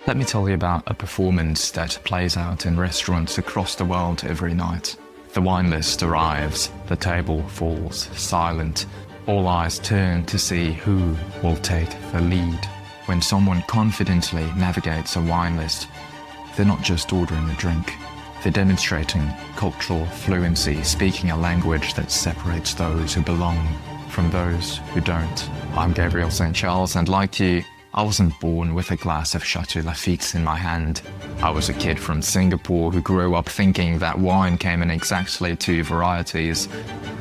Let me tell you about a performance that plays out in restaurants across the world every night. The wine list arrives, the table falls silent, all eyes turn to see who will take the lead. When someone confidently navigates a wine list, they're not just ordering a drink, they're demonstrating cultural fluency, speaking a language that separates those who belong from those who don't. I'm Gabriel St. Charles, and like you, I wasn't born with a glass of Chateau Lafite in my hand. I was a kid from Singapore who grew up thinking that wine came in exactly two varieties,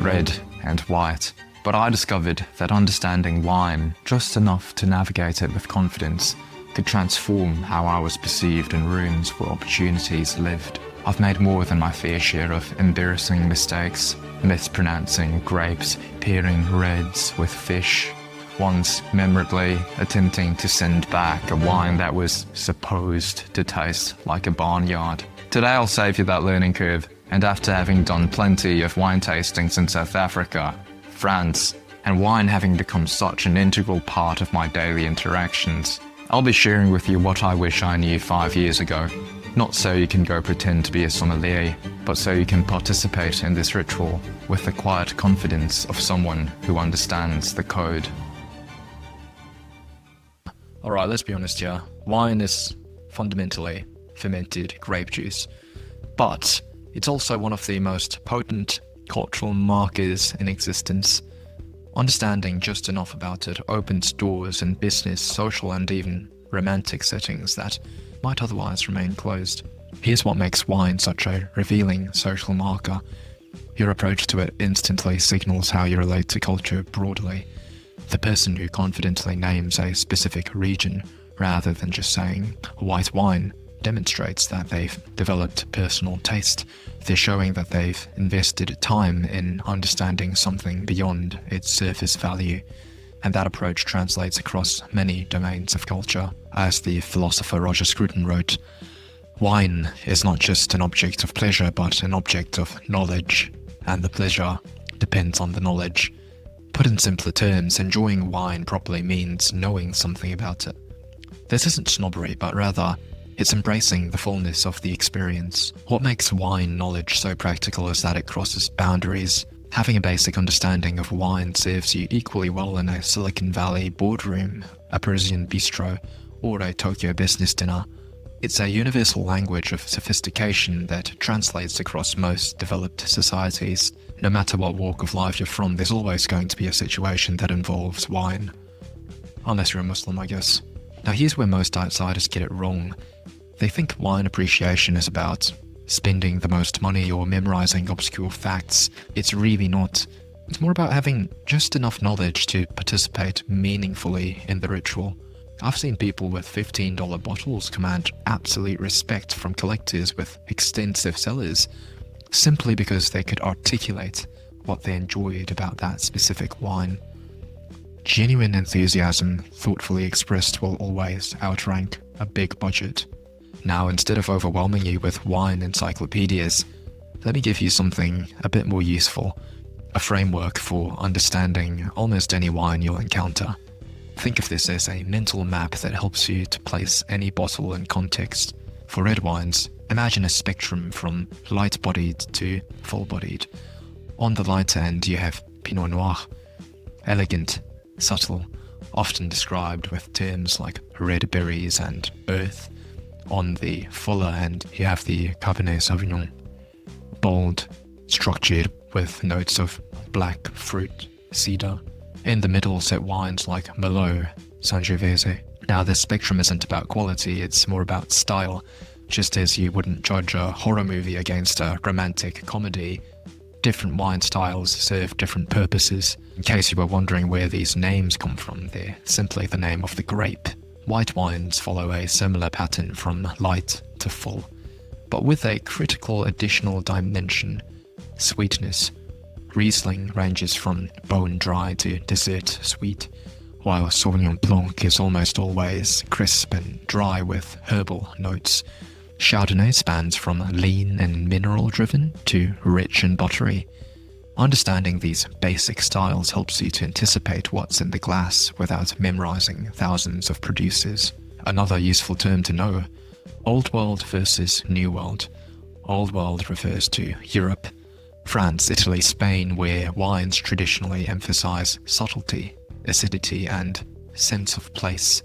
red and white. But I discovered that understanding wine just enough to navigate it with confidence could transform how I was perceived in rooms where opportunities lived. I've made more than my fair share of embarrassing mistakes, mispronouncing grapes, pairing reds with fish, once memorably attempting to send back a wine that was supposed to taste like a barnyard. Today I'll save you that learning curve, and after having done plenty of wine tastings in South Africa, France, and wine having become such an integral part of my daily interactions, I'll be sharing with you what I wish I knew 5 years ago. Not so you can go pretend to be a sommelier, but so you can participate in this ritual with the quiet confidence of someone who understands the code. Alright, let's be honest here. Wine is fundamentally fermented grape juice, but it's also one of the most potent cultural markers in existence. Understanding just enough about it opens doors in business, social, and even romantic settings that might otherwise remain closed. Here's what makes wine such a revealing social marker. Your approach to it instantly signals how you relate to culture broadly. The person who confidently names a specific region, rather than just saying white wine, demonstrates that they've developed personal taste. They're showing that they've invested time in understanding something beyond its surface value. And that approach translates across many domains of culture. As the philosopher Roger Scruton wrote, wine is not just an object of pleasure, but an object of knowledge, and the pleasure depends on the knowledge. Put in simpler terms, enjoying wine properly means knowing something about it. This isn't snobbery, but rather it's embracing the fullness of the experience. What makes wine knowledge so practical is that it crosses boundaries. Having a basic understanding of wine serves you equally well in a Silicon Valley boardroom, a Parisian bistro, or a Tokyo business dinner. It's a universal language of sophistication that translates across most developed societies. No matter what walk of life you're from, there's always going to be a situation that involves wine. Unless you're a Muslim, I guess. Now here's where most outsiders get it wrong. They think wine appreciation is about spending the most money or memorizing obscure facts. It's really not. It's more about having just enough knowledge to participate meaningfully in the ritual. I've seen people with $15 bottles command absolute respect from collectors with extensive cellars, simply because they could articulate what they enjoyed about that specific wine. Genuine enthusiasm, thoughtfully expressed, will always outrank a big budget. Now, instead of overwhelming you with wine encyclopedias, let me give you something a bit more useful, a framework for understanding almost any wine you'll encounter. Think of this as a mental map that helps you to place any bottle in context. For red wines, imagine a spectrum from light-bodied to full-bodied. On the light end, you have Pinot Noir, elegant, subtle, often described with terms like red berries and earth. On the fuller end, you have the Cabernet Sauvignon, bold, structured with notes of black fruit, cedar. In the middle sit wines like Merlot, Sangiovese. Now this spectrum isn't about quality, it's more about style. Just as you wouldn't judge a horror movie against a romantic comedy, different wine styles serve different purposes. In case you were wondering where these names come from, they're simply the name of the grape. White wines follow a similar pattern from light to full, but with a critical additional dimension: sweetness. Riesling ranges from bone dry to dessert sweet, while Sauvignon Blanc is almost always crisp and dry with herbal notes. Chardonnay spans from lean and mineral-driven to rich and buttery. Understanding these basic styles helps you to anticipate what's in the glass without memorizing thousands of producers. another useful term to know. Old World versus New World. Old World refers to Europe, France, Italy, Spain, where wines traditionally emphasize subtlety, acidity, and sense of place.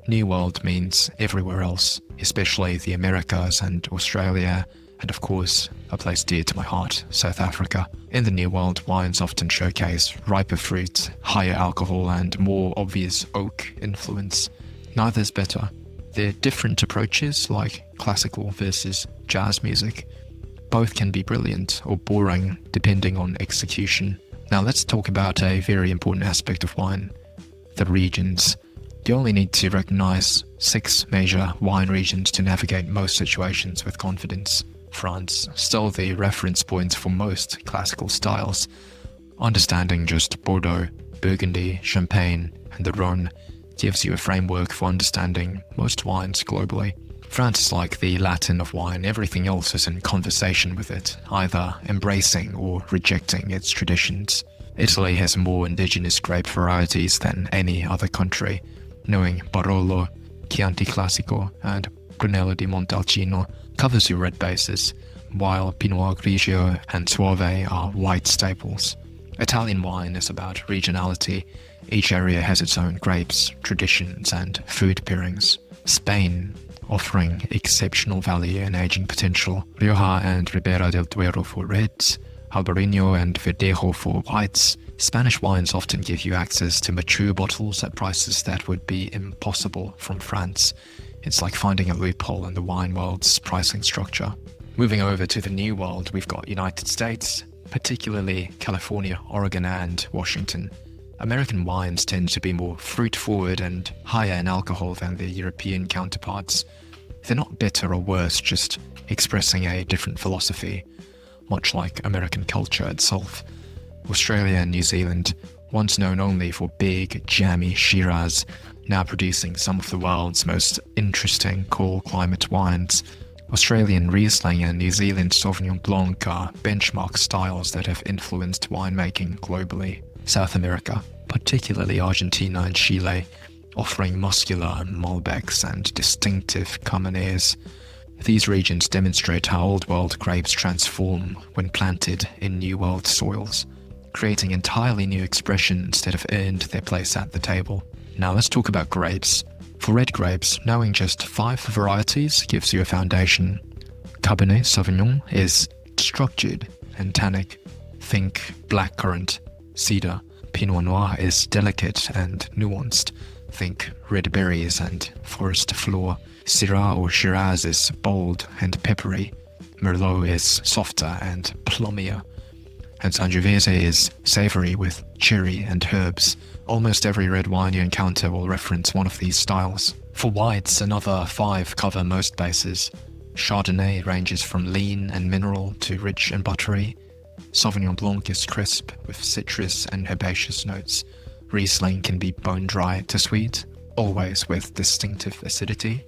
New World means everywhere else, especially the Americas and Australia, and of course, a place dear to my heart, South Africa. In the New World, wines often showcase riper fruit, higher alcohol, and more obvious oak influence. Neither is better. They're different approaches, like classical versus jazz music. Both can be brilliant or boring, depending on execution. Now let's talk about a very important aspect of wine, the regions. You only need to recognize 6 major wine regions to navigate most situations with confidence. France, still the reference point for most classical styles. Understanding just Bordeaux, Burgundy, Champagne, and the Rhône gives you a framework for understanding most wines globally. France is like the Latin of wine, everything else is in conversation with it, either embracing or rejecting its traditions. Italy has more indigenous grape varieties than any other country, knowing Barolo, Chianti Classico, and Brunello di Montalcino covers your red bases, while Pinot Grigio and Soave are white staples. Italian wine is about regionality. Each area has its own grapes, traditions, and food pairings. Spain, offering exceptional value and aging potential. Rioja and Ribera del Duero for reds, Albarino and Verdejo for whites. Spanish wines often give you access to mature bottles at prices that would be impossible from France. It's like finding a loophole in the wine world's pricing structure. Moving over to the New World, we've got United States, particularly California, Oregon, and Washington. American wines tend to be more fruit-forward and higher in alcohol than their European counterparts. They're not better or worse, just expressing a different philosophy, much like American culture itself. Australia and New Zealand, once known only for big, jammy Shiraz, now producing some of the world's most interesting cool climate wines. Australian Riesling and New Zealand Sauvignon Blanc are benchmark styles that have influenced winemaking globally. South America, particularly Argentina and Chile, offering muscular Malbecs and distinctive Carmenes. These regions demonstrate how Old World grapes transform when planted in New World soils, creating entirely new expressions that have earned their place at the table. Now let's talk about grapes. For red grapes, knowing just 5 varieties gives you a foundation. Cabernet Sauvignon is structured and tannic. Think blackcurrant, cedar. Pinot Noir is delicate and nuanced. Think red berries and forest floor. Syrah or Shiraz is bold and peppery. Merlot is softer and plummier. And Sangiovese is savory with cherry and herbs. Almost every red wine you encounter will reference one of these styles. For whites, another 5 cover most bases. Chardonnay ranges from lean and mineral to rich and buttery. Sauvignon Blanc is crisp with citrus and herbaceous notes. Riesling can be bone dry to sweet, always with distinctive acidity.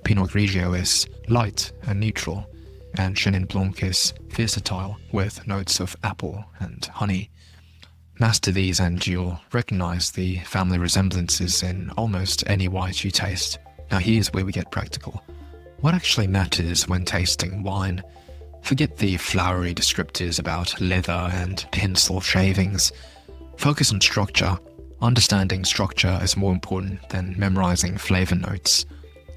Pinot Grigio is light and neutral, and Chenin Blanc is versatile with notes of apple and honey. Master these and you'll recognize the family resemblances in almost any white you taste. Now here's where we get practical. What actually matters when tasting wine? Forget the flowery descriptors about leather and pencil shavings. Focus on structure. Understanding structure is more important than memorizing flavor notes.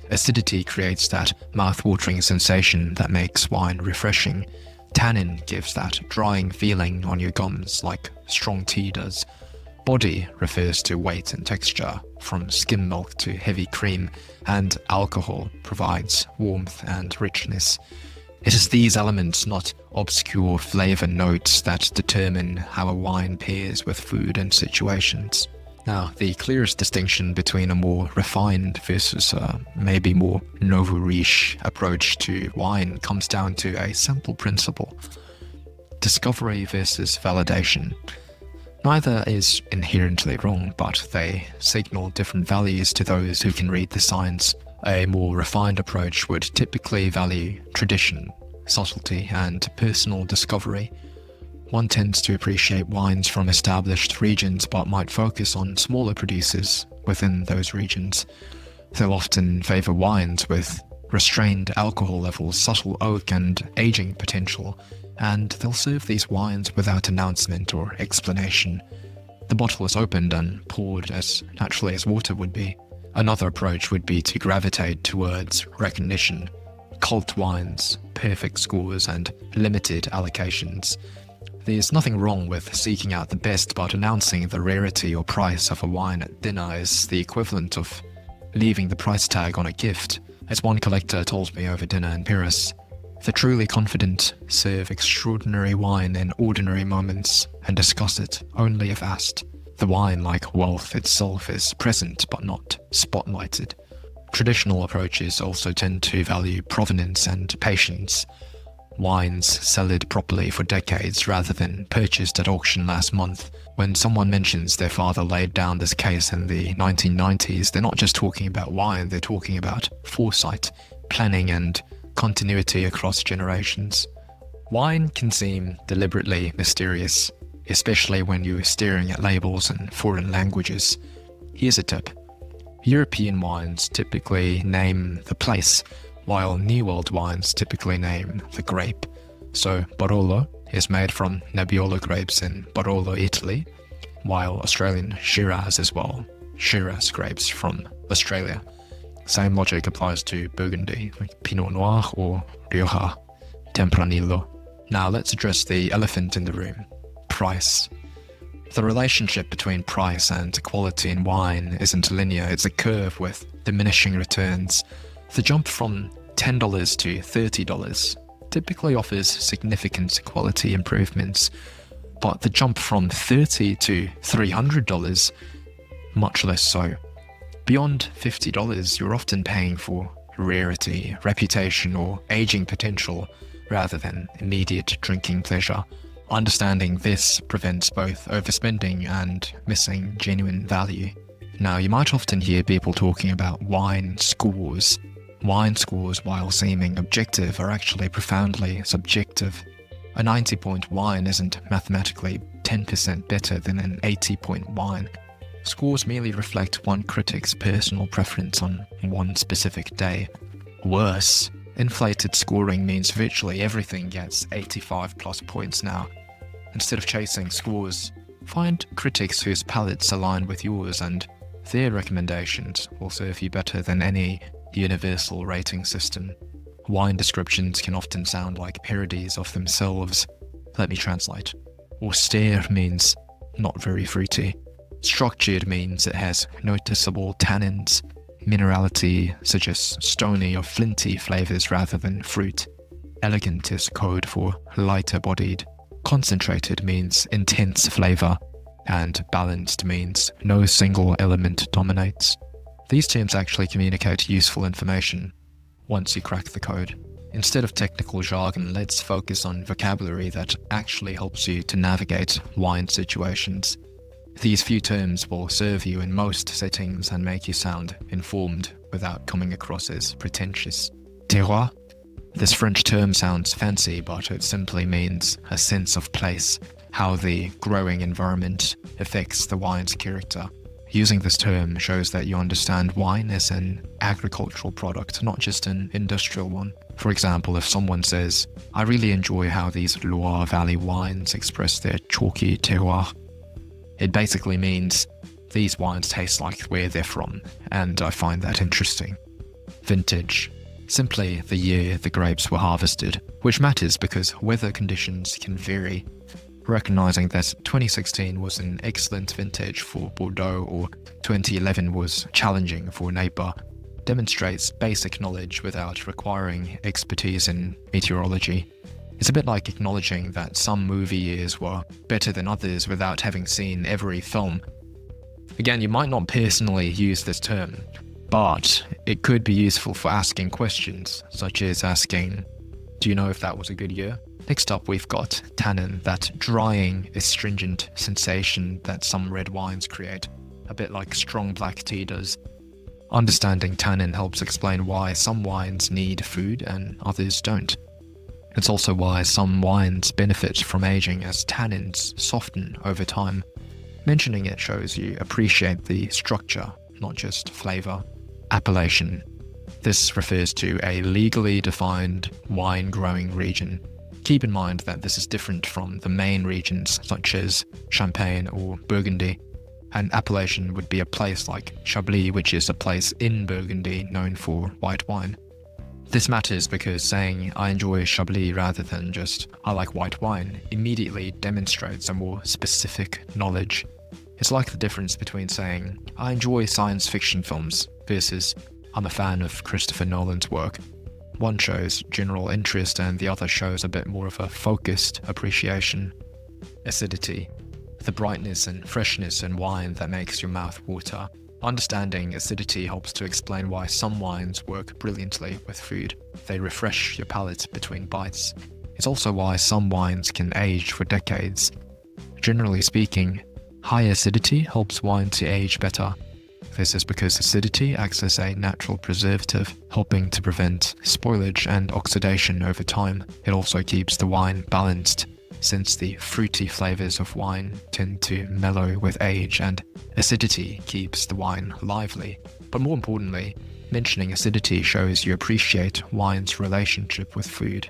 Acidity creates that mouth-watering sensation that makes wine refreshing. Tannin gives that drying feeling on your gums like strong tea does. Body refers to weight and texture, from skim milk to heavy cream, and alcohol provides warmth and richness. It is these elements, not obscure flavor notes, that determine how a wine pairs with food and situations. Now, the clearest distinction between a more refined versus a maybe more nouveau riche approach to wine comes down to a simple principle: discovery versus validation. Neither is inherently wrong, but they signal different values to those who can read the signs. A more refined approach would typically value tradition, subtlety, and personal discovery. One tends to appreciate wines from established regions but might focus on smaller producers within those regions. They'll often favor wines with restrained alcohol levels, subtle oak and aging potential, and they'll serve these wines without announcement or explanation. The bottle is opened and poured as naturally as water would be. Another approach would be to gravitate towards recognition, cult wines, perfect scores, and limited allocations. There's nothing wrong with seeking out the best, but announcing the rarity or price of a wine at dinner is the equivalent of leaving the price tag on a gift. As one collector told me over dinner in Paris, the truly confident serve extraordinary wine in ordinary moments and discuss it only if asked. The wine, like wealth itself, is present but not spotlighted. Traditional approaches also tend to value provenance and patience. Wines cellared properly for decades rather than purchased at auction last month. When someone mentions their father laid down this case in the 1990s, they're not just talking about wine, they're talking about foresight, planning, and continuity across generations. Wine can seem deliberately mysterious, especially when you're staring at labels in foreign languages. Here's a tip. European wines typically name the place, while New World wines typically name the grape. So Barolo is made from Nebbiolo grapes in Barolo, Italy, while Australian Shiraz as well, Shiraz grapes from Australia. Same logic applies to Burgundy, like Pinot Noir or Rioja Tempranillo. Now let's address the elephant in the room, price. The relationship between price and quality in wine isn't linear, it's a curve with diminishing returns. The jump from $10 to $30 typically offers significant quality improvements, but the jump from $30 to $300, much less so. Beyond $50, you're often paying for rarity, reputation, or aging potential rather than immediate drinking pleasure. Understanding this prevents both overspending and missing genuine value. Now, you might often hear people talking about wine scores. Wine scores, while seeming objective, are actually profoundly subjective. A 90-point wine isn't mathematically 10% better than an 80-point wine. Scores merely reflect one critic's personal preference on one specific day. Worse, inflated scoring means virtually everything gets 85 plus points now. Instead of chasing scores, find critics whose palates align with yours, and their recommendations will serve you better than any universal rating system. Wine descriptions can often sound like parodies of themselves. Let me translate. Austere means not very fruity. Structured means it has noticeable tannins. Minerality suggests stony or flinty flavors rather than fruit. Elegant is code for lighter-bodied. Concentrated means intense flavor. And balanced means no single element dominates. These terms actually communicate useful information once you crack the code. Instead of technical jargon, let's focus on vocabulary that actually helps you to navigate wine situations. These few terms will serve you in most settings and make you sound informed without coming across as pretentious. Terroir. This French term sounds fancy, but it simply means a sense of place, how the growing environment affects the wine's character. Using this term shows that you understand wine as an agricultural product, not just an industrial one. For example, if someone says, "I really enjoy how these Loire Valley wines express their chalky terroir," it basically means these wines taste like where they're from, and I find that interesting. Vintage. Simply the year the grapes were harvested, which matters because weather conditions can vary. Recognizing that 2016 was an excellent vintage for Bordeaux or 2011 was challenging for Napa demonstrates basic knowledge without requiring expertise in meteorology. It's a bit like acknowledging that some movie years were better than others without having seen every film. Again, you might not personally use this term, but it could be useful for asking questions, such as asking, "Do you know if that was a good year?" Next up, we've got tannin, that drying, astringent sensation that some red wines create, a bit like strong black tea does. Understanding tannin helps explain why some wines need food and others don't. It's also why some wines benefit from aging as tannins soften over time. Mentioning it shows you appreciate the structure, not just flavor. Appellation. This refers to a legally defined wine growing region. Keep in mind that this is different from the main regions such as Champagne or Burgundy. An appellation would be a place like Chablis, which is a place in Burgundy known for white wine. This matters because saying I enjoy Chablis rather than just I like white wine immediately demonstrates a more specific knowledge. It's like the difference between saying I enjoy science fiction films versus I'm a fan of Christopher Nolan's work. One shows general interest and the other shows a bit more of a focused appreciation. Acidity. The brightness and freshness in wine that makes your mouth water. Understanding acidity helps to explain why some wines work brilliantly with food. They refresh your palate between bites. It's also why some wines can age for decades. Generally speaking, high acidity helps wine to age better. This is because acidity acts as a natural preservative, helping to prevent spoilage and oxidation over time. It also keeps the wine balanced, since the fruity flavors of wine tend to mellow with age, and acidity keeps the wine lively. But more importantly, mentioning acidity shows you appreciate wine's relationship with food.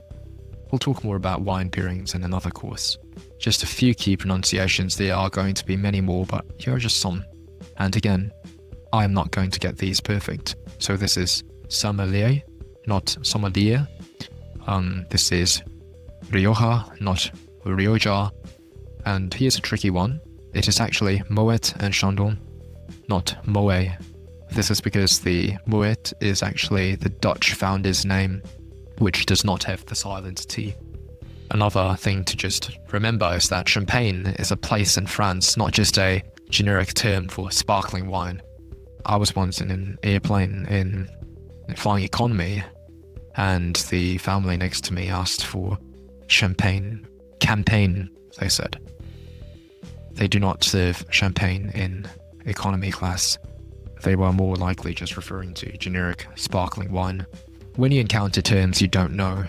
We'll talk more about wine pairings in another course. Just a few key pronunciations. There are going to be many more, but here are just some. And again, I am not going to get these perfect. So this is sommelier, not sommelier. This is Rioja, not Rioja. And here's a tricky one. It is actually Moet and Chandon, not Moët. This is because the Moet is actually the Dutch founder's name, which does not have the silent T. Another thing to just remember is that Champagne is a place in France, not just a generic term for sparkling wine. I was once in an airplane in flying economy, and the family next to me asked for champagne. Campaign, they said. They do not serve champagne in economy class. They were more likely just referring to generic sparkling wine. When you encounter terms you don't know,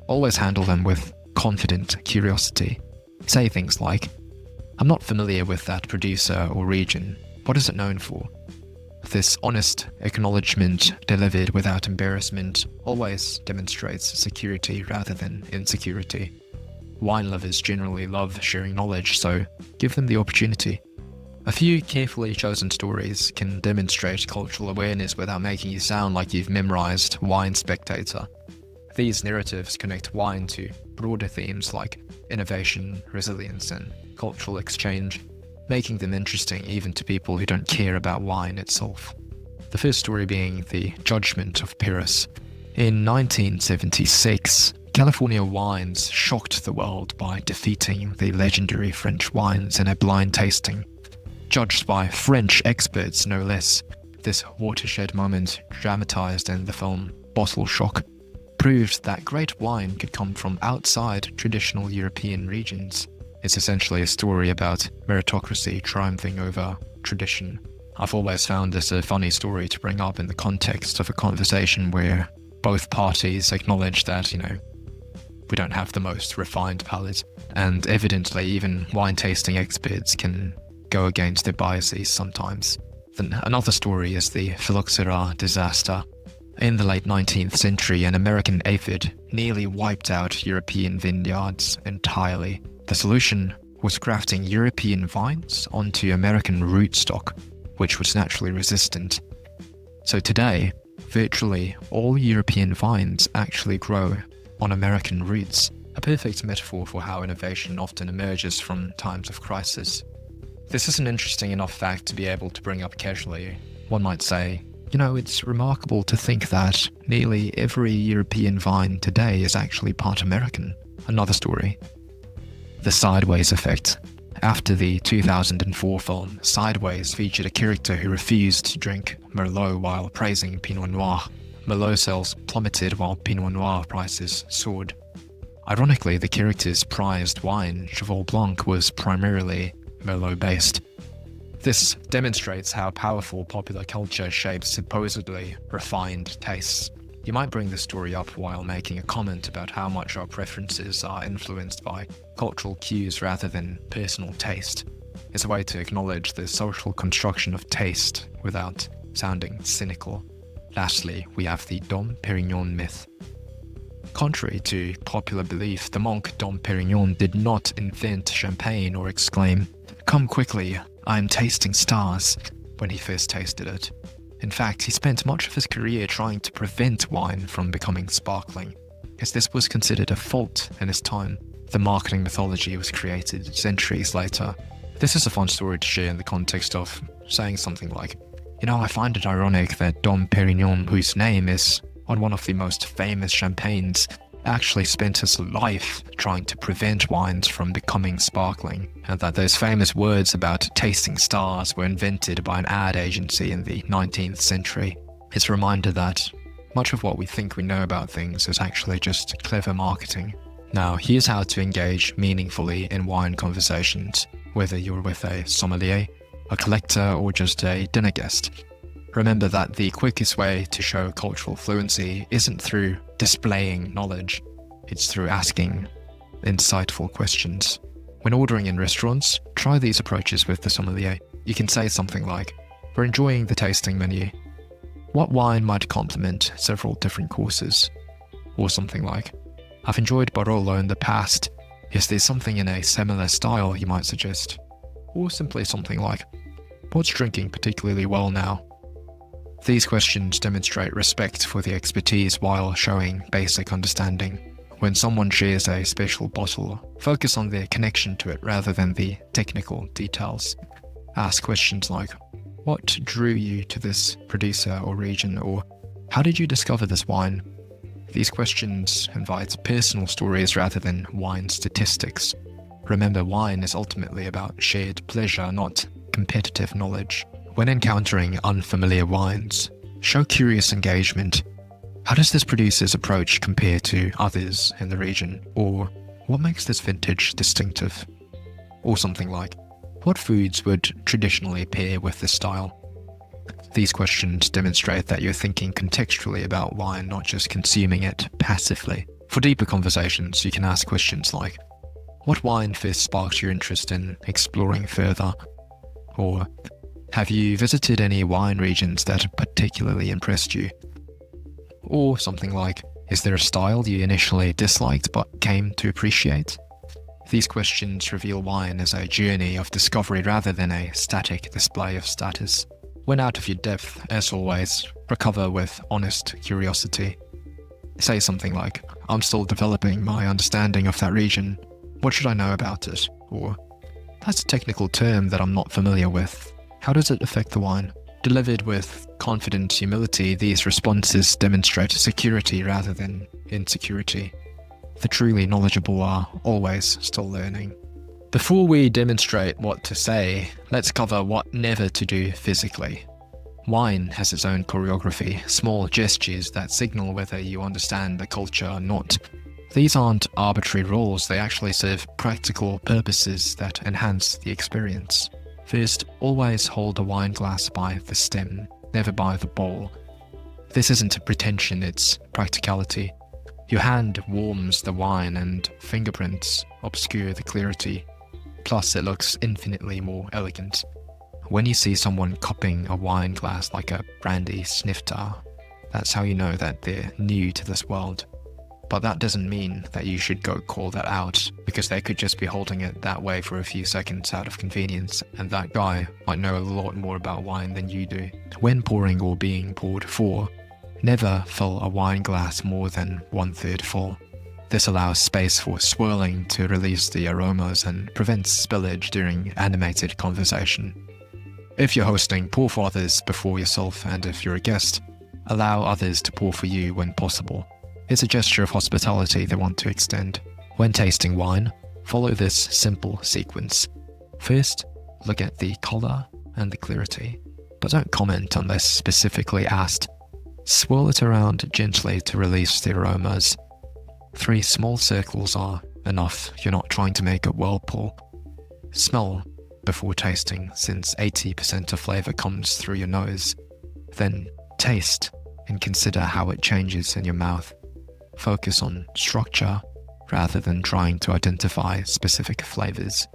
always handle them with confident curiosity. Say things like, I'm not familiar with that producer or region. What is it known for? This honest acknowledgement delivered without embarrassment always demonstrates security rather than insecurity. Wine lovers generally love sharing knowledge, so give them the opportunity. A few carefully chosen stories can demonstrate cultural awareness without making you sound like you've memorized Wine Spectator. These narratives connect wine to broader themes like innovation, resilience, and cultural exchange, making them interesting even to people who don't care about wine itself. The first story being the Judgment of Paris. In 1976, California wines shocked the world by defeating the legendary French wines in a blind tasting. Judged by French experts no less, this watershed moment, dramatized in the film Bottle Shock, proved that great wine could come from outside traditional European regions. It's essentially a story about meritocracy triumphing over tradition. I've always found this a funny story to bring up in the context of a conversation where both parties acknowledge that, we don't have the most refined palate, and evidently even wine tasting experts can go against their biases sometimes. Then another story is the phylloxera disaster. In the late 19th century, an American aphid nearly wiped out European vineyards entirely. The solution was grafting European vines onto American rootstock, which was naturally resistant. So today, virtually all European vines actually grow on American roots, a perfect metaphor for how innovation often emerges from times of crisis. This is an interesting enough fact to be able to bring up casually. One might say, it's remarkable to think that nearly every European vine today is actually part American. Another story. The Sideways Effect. After the 2004 film, Sideways featured a character who refused to drink Merlot while praising Pinot Noir. Merlot sales plummeted while Pinot Noir prices soared. Ironically, the character's prized wine, Cheval Blanc, was primarily Merlot-based. This demonstrates how powerful popular culture shapes supposedly refined tastes. You might bring the story up while making a comment about how much our preferences are influenced by cultural cues rather than personal taste. It's a way to acknowledge the social construction of taste without sounding cynical. Lastly, we have the Dom Perignon myth. Contrary to popular belief, the monk Dom Perignon did not invent champagne or exclaim, "Come quickly, I am tasting stars," when he first tasted it. In fact, he spent much of his career trying to prevent wine from becoming sparkling, as this was considered a fault in his time. The marketing mythology was created centuries later. This is a fun story to share in the context of saying something like, I find it ironic that Dom Perignon, whose name is on one of the most famous champagnes, actually spent his life trying to prevent wines from becoming sparkling, and that those famous words about tasting stars were invented by an ad agency in the 19th century. It's a reminder that much of what we think we know about things is actually just clever marketing. Now, here's how to engage meaningfully in wine conversations, whether you're with a sommelier, a collector, or just a dinner guest. Remember that the quickest way to show cultural fluency isn't through displaying knowledge, it's through asking insightful questions. When ordering in restaurants, try these approaches with the sommelier. You can say something like, "We're enjoying the tasting menu. What wine might complement several different courses?" Or something like, "I've enjoyed Barolo in the past. Is there something in a similar style you might suggest?" Or simply something like, "What's drinking particularly well now?" These questions demonstrate respect for the expertise while showing basic understanding. When someone shares a special bottle, focus on their connection to it rather than the technical details. Ask questions like, "What drew you to this producer or region?" or "How did you discover this wine?" These questions invite personal stories rather than wine statistics. Remember, wine is ultimately about shared pleasure, not competitive knowledge. When encountering unfamiliar wines, show curious engagement. How does this producer's approach compare to others in the region? Or what makes this vintage distinctive? Or something like, what foods would traditionally pair with this style? These questions demonstrate that you're thinking contextually about wine, not just consuming it passively. For deeper conversations, you can ask questions like, what wine first sparked your interest in exploring further? Or, have you visited any wine regions that particularly impressed you? Or something like, is there a style you initially disliked but came to appreciate? These questions reveal wine as a journey of discovery rather than a static display of status. When out of your depth, as always, recover with honest curiosity. Say something like, "I'm still developing my understanding of that region. What should I know about it?" Or, "That's a technical term that I'm not familiar with. How does it affect the wine?" Delivered with confident humility, these responses demonstrate security rather than insecurity. The truly knowledgeable are always still learning. Before we demonstrate what to say, let's cover what never to do physically. Wine has its own choreography, small gestures that signal whether you understand the culture or not. These aren't arbitrary rules, they actually serve practical purposes that enhance the experience. First, always hold a wine glass by the stem, never by the bowl. This isn't a pretension, it's practicality. Your hand warms the wine and fingerprints obscure the clarity. Plus, it looks infinitely more elegant. When you see someone cupping a wine glass like a brandy snifter, that's how you know that they're new to this world. But that doesn't mean that you should go call that out, because they could just be holding it that way for a few seconds out of convenience, and that guy might know a lot more about wine than you do. When pouring or being poured for, never fill a wine glass more than 1/3 full. This allows space for swirling to release the aromas and prevents spillage during animated conversation. If you're hosting, pour for others before yourself, and if you're a guest, allow others to pour for you when possible. It's a gesture of hospitality they want to extend. When tasting wine, follow this simple sequence. First, look at the color and the clarity, but don't comment unless specifically asked. Swirl it around gently to release the aromas. 3 small circles are enough, you're not trying to make a whirlpool. Smell before tasting, since 80% of flavor comes through your nose. Then taste and consider how it changes in your mouth. Focus on structure rather than trying to identify specific flavors.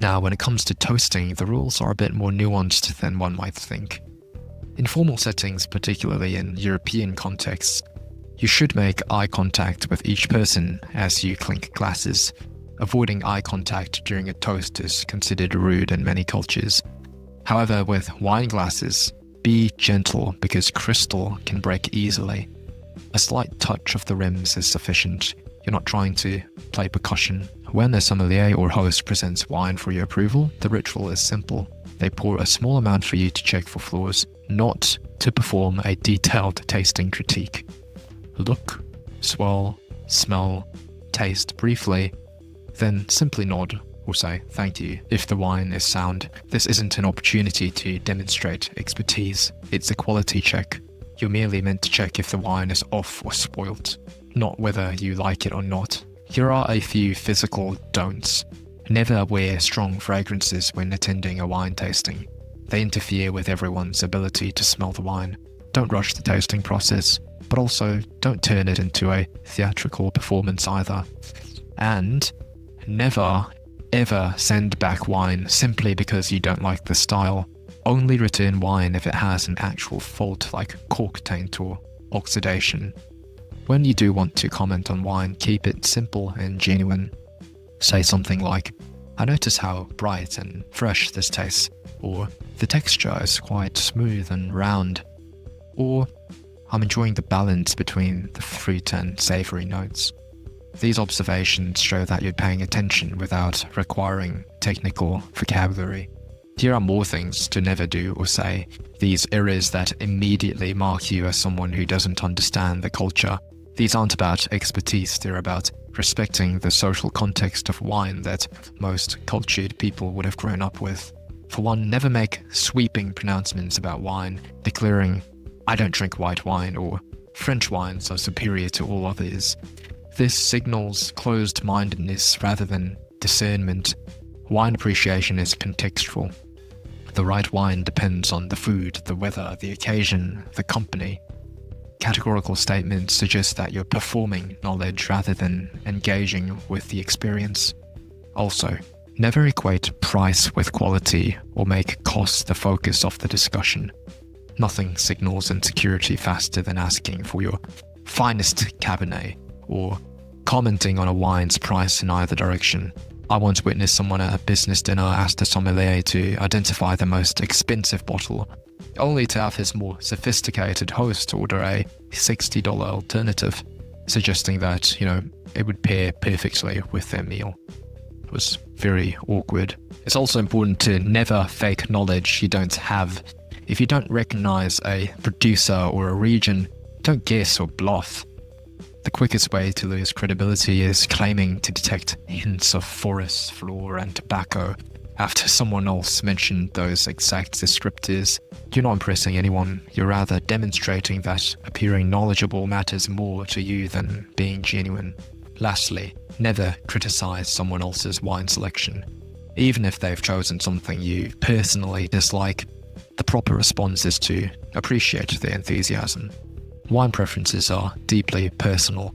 Now, when it comes to toasting, the rules are a bit more nuanced than one might think. In formal settings, particularly in European contexts, you should make eye contact with each person as you clink glasses. Avoiding eye contact during a toast is considered rude in many cultures. However, with wine glasses, be gentle because crystal can break easily. A slight touch of the rims is sufficient. You're not trying to play percussion. When a sommelier or host presents wine for your approval, the ritual is simple. They pour a small amount for you to check for flaws, not to perform a detailed tasting critique. Look, swirl, smell, taste briefly, then simply nod or say thank you if the wine is sound. This isn't an opportunity to demonstrate expertise, it's a quality check. You're merely meant to check if the wine is off or spoilt, not whether you like it or not. Here are a few physical don'ts. Never wear strong fragrances when attending a wine tasting. They interfere with everyone's ability to smell the wine. Don't rush the tasting process, but also don't turn it into a theatrical performance either. And never, ever send back wine simply because you don't like the style. Only return wine if it has an actual fault like cork taint or oxidation. When you do want to comment on wine, keep it simple and genuine. Say something like, I notice how bright and fresh this tastes, or the texture is quite smooth and round, or I'm enjoying the balance between the fruit and savoury notes. These observations show that you're paying attention without requiring technical vocabulary. Here are more things to never do or say, these errors that immediately mark you as someone who doesn't understand the culture. These aren't about expertise, they're about respecting the social context of wine that most cultured people would have grown up with. For one, never make sweeping pronouncements about wine, declaring, I don't drink white wine, or French wines are superior to all others. This signals closed-mindedness rather than discernment. Wine appreciation is contextual. The right wine depends on the food, the weather, the occasion, the company. Categorical statements suggest that you're performing knowledge rather than engaging with the experience. Also, never equate price with quality or make cost the focus of the discussion. Nothing signals insecurity faster than asking for your finest Cabernet or commenting on a wine's price in either direction. I once witnessed someone at a business dinner ask the sommelier to identify the most expensive bottle, only to have his more sophisticated host order a $60 alternative, suggesting that, it would pair perfectly with their meal. It was very awkward. It's also important to never fake knowledge you don't have. If you don't recognize a producer or a region, don't guess or bluff. The quickest way to lose credibility is claiming to detect hints of forest floor and tobacco after someone else mentioned those exact descriptors. You're not impressing anyone, you're rather demonstrating that appearing knowledgeable matters more to you than being genuine. Lastly, never criticize someone else's wine selection. Even if they've chosen something you personally dislike, the proper response is to appreciate their enthusiasm. Wine preferences are deeply personal.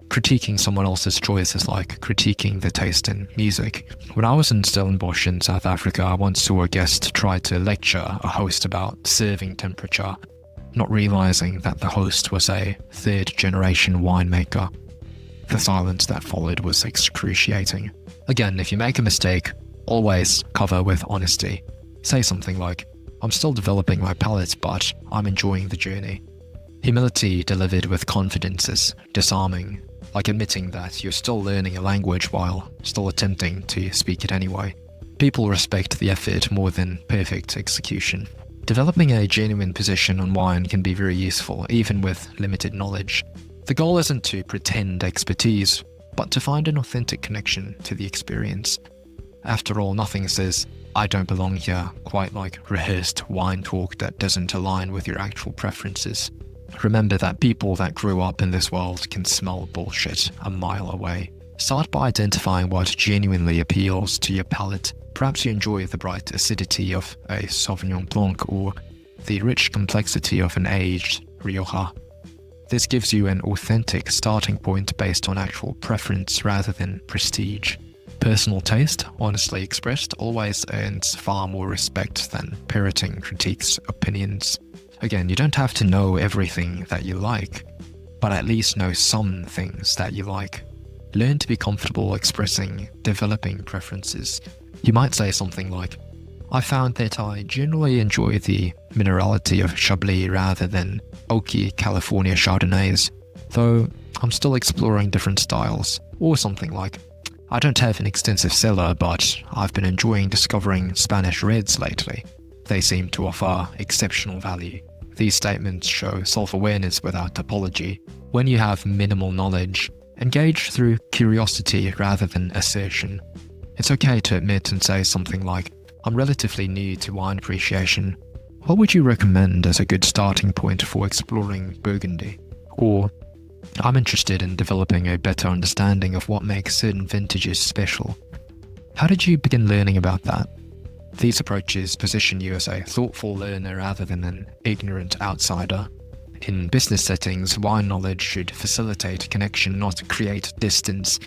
Critiquing someone else's choice is like critiquing the taste in music. When I was in Stellenbosch in South Africa, I once saw a guest try to lecture a host about serving temperature, not realizing that the host was a third-generation winemaker. The silence that followed was excruciating. Again, if you make a mistake, always cover with honesty. Say something like, I'm still developing my palate, but I'm enjoying the journey. Humility delivered with confidence is disarming, like admitting that you're still learning a language while still attempting to speak it anyway. People respect the effort more than perfect execution. Developing a genuine position on wine can be very useful, even with limited knowledge. The goal isn't to pretend expertise, but to find an authentic connection to the experience. After all, nothing says, I don't belong here, quite like rehearsed wine talk that doesn't align with your actual preferences. Remember that people that grew up in this world can smell bullshit a mile away. Start by identifying what genuinely appeals to your palate. Perhaps you enjoy the bright acidity of a Sauvignon Blanc or the rich complexity of an aged Rioja. This gives you an authentic starting point based on actual preference rather than prestige. Personal taste, honestly expressed, always earns far more respect than parroting critiques' opinions. Again, you don't have to know everything that you like, but at least know some things that you like. Learn to be comfortable expressing, developing preferences. You might say something like, I found that I generally enjoy the minerality of Chablis rather than oaky California Chardonnays, though I'm still exploring different styles. Or something like, I don't have an extensive cellar, but I've been enjoying discovering Spanish reds lately. They seem to offer exceptional value. These statements show self-awareness without apology. When you have minimal knowledge, engage through curiosity rather than assertion. It's okay to admit and say something like, I'm relatively new to wine appreciation. What would you recommend as a good starting point for exploring Burgundy? Or, I'm interested in developing a better understanding of what makes certain vintages special. How did you begin learning about that? These approaches position you as a thoughtful learner rather than an ignorant outsider. In business settings, wine knowledge should facilitate connection, not create distance.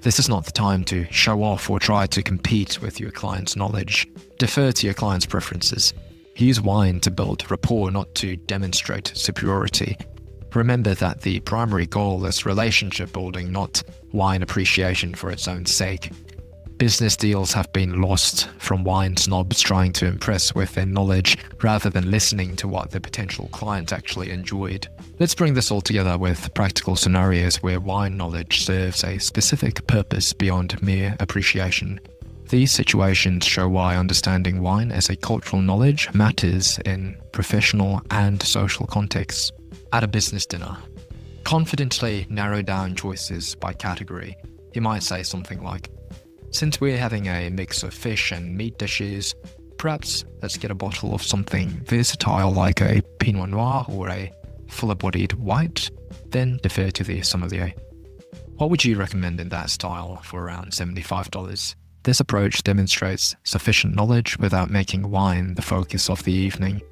This is not the time to show off or try to compete with your client's knowledge. Defer to your client's preferences. Use wine to build rapport, not to demonstrate superiority. Remember that the primary goal is relationship building, not wine appreciation for its own sake. Business deals have been lost from wine snobs trying to impress with their knowledge rather than listening to what the potential client actually enjoyed. Let's bring this all together with practical scenarios where wine knowledge serves a specific purpose beyond mere appreciation. These situations show why understanding wine as a cultural knowledge matters in professional and social contexts. At a business dinner, confidently narrow down choices by category. You might say something like, since we're having a mix of fish and meat dishes, perhaps let's get a bottle of something versatile like a Pinot Noir or a fuller-bodied white, then defer to the sommelier. What would you recommend in that style for around $75? This approach demonstrates sufficient knowledge without making wine the focus of the evening.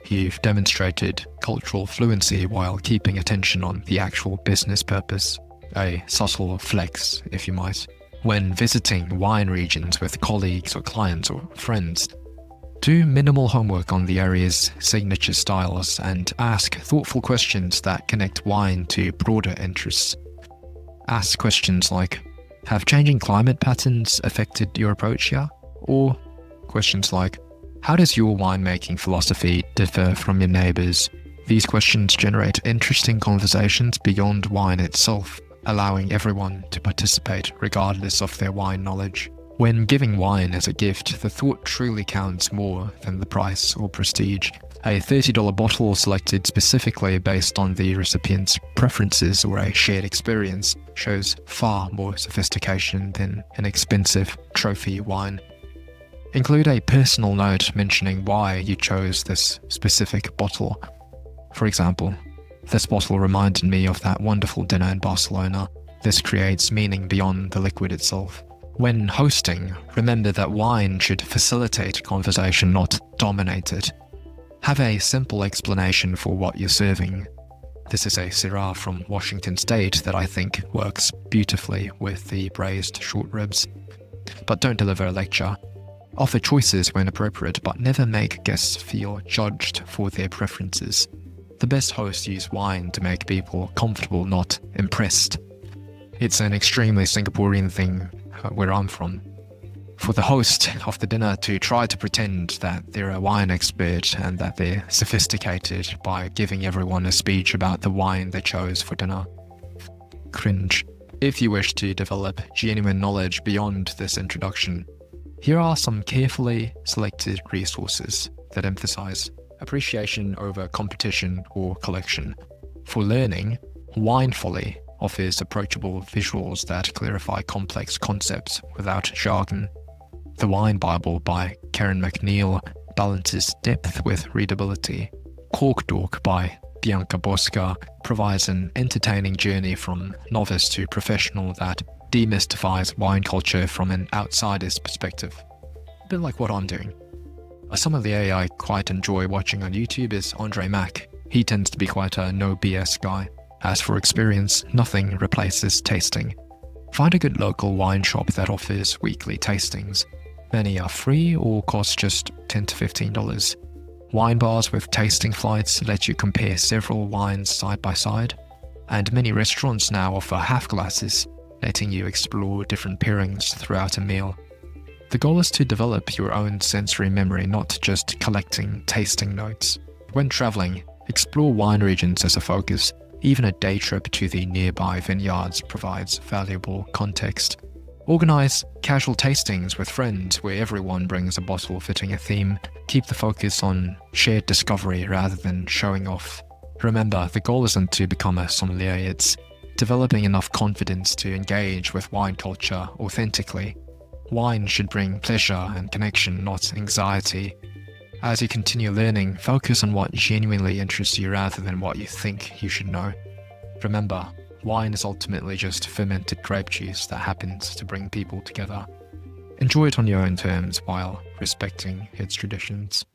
You've demonstrated cultural fluency while keeping attention on the actual business purpose. A subtle flex, if you might. When visiting wine regions with colleagues or clients or friends, do minimal homework on the area's signature styles and ask thoughtful questions that connect wine to broader interests. Ask questions like, have changing climate patterns affected your approach here? Or questions like, how does your winemaking philosophy differ from your neighbors? These questions generate interesting conversations beyond wine itself, allowing everyone to participate regardless of their wine knowledge. When giving wine as a gift, the thought truly counts more than the price or prestige. A $30 bottle selected specifically based on the recipient's preferences or a shared experience shows far more sophistication than an expensive trophy wine. Include a personal note mentioning why you chose this specific bottle. For example, this bottle reminded me of that wonderful dinner in Barcelona. This creates meaning beyond the liquid itself. When hosting, remember that wine should facilitate conversation, not dominate it. Have a simple explanation for what you're serving. This is a Syrah from Washington State that I think works beautifully with the braised short ribs. But don't deliver a lecture. Offer choices when appropriate, but never make guests feel judged for their preferences. The best hosts use wine to make people comfortable, not impressed. It's an extremely Singaporean thing where I'm from. For the host of the dinner to try to pretend that they're a wine expert and that they're sophisticated by giving everyone a speech about the wine they chose for dinner. Cringe. If you wish to develop genuine knowledge beyond this introduction, here are some carefully selected resources that emphasize appreciation over competition or collection. For learning, Wine Folly offers approachable visuals that clarify complex concepts without jargon. The Wine Bible by Karen McNeil balances depth with readability. Cork Dork by Bianca Bosca provides an entertaining journey from novice to professional that demystifies wine culture from an outsider's perspective. A bit like what I'm doing. A sommelier I quite enjoy watching on YouTube is Andre Mack. He tends to be quite a no BS guy. As for experience, nothing replaces tasting. Find a good local wine shop that offers weekly tastings. Many are free or cost just $10 to $15. Wine bars with tasting flights let you compare several wines side by side, and many restaurants now offer half glasses, letting you explore different pairings throughout a meal. The goal is to develop your own sensory memory, not just collecting tasting notes. When traveling, explore wine regions as a focus. Even a day trip to the nearby vineyards provides valuable context. Organize casual tastings with friends where everyone brings a bottle fitting a theme. Keep the focus on shared discovery rather than showing off. Remember, the goal isn't to become a sommelier, it's developing enough confidence to engage with wine culture authentically. Wine should bring pleasure and connection, not anxiety. As you continue learning, focus on what genuinely interests you rather than what you think you should know. Remember, wine is ultimately just fermented grape juice that happens to bring people together. Enjoy it on your own terms while respecting its traditions.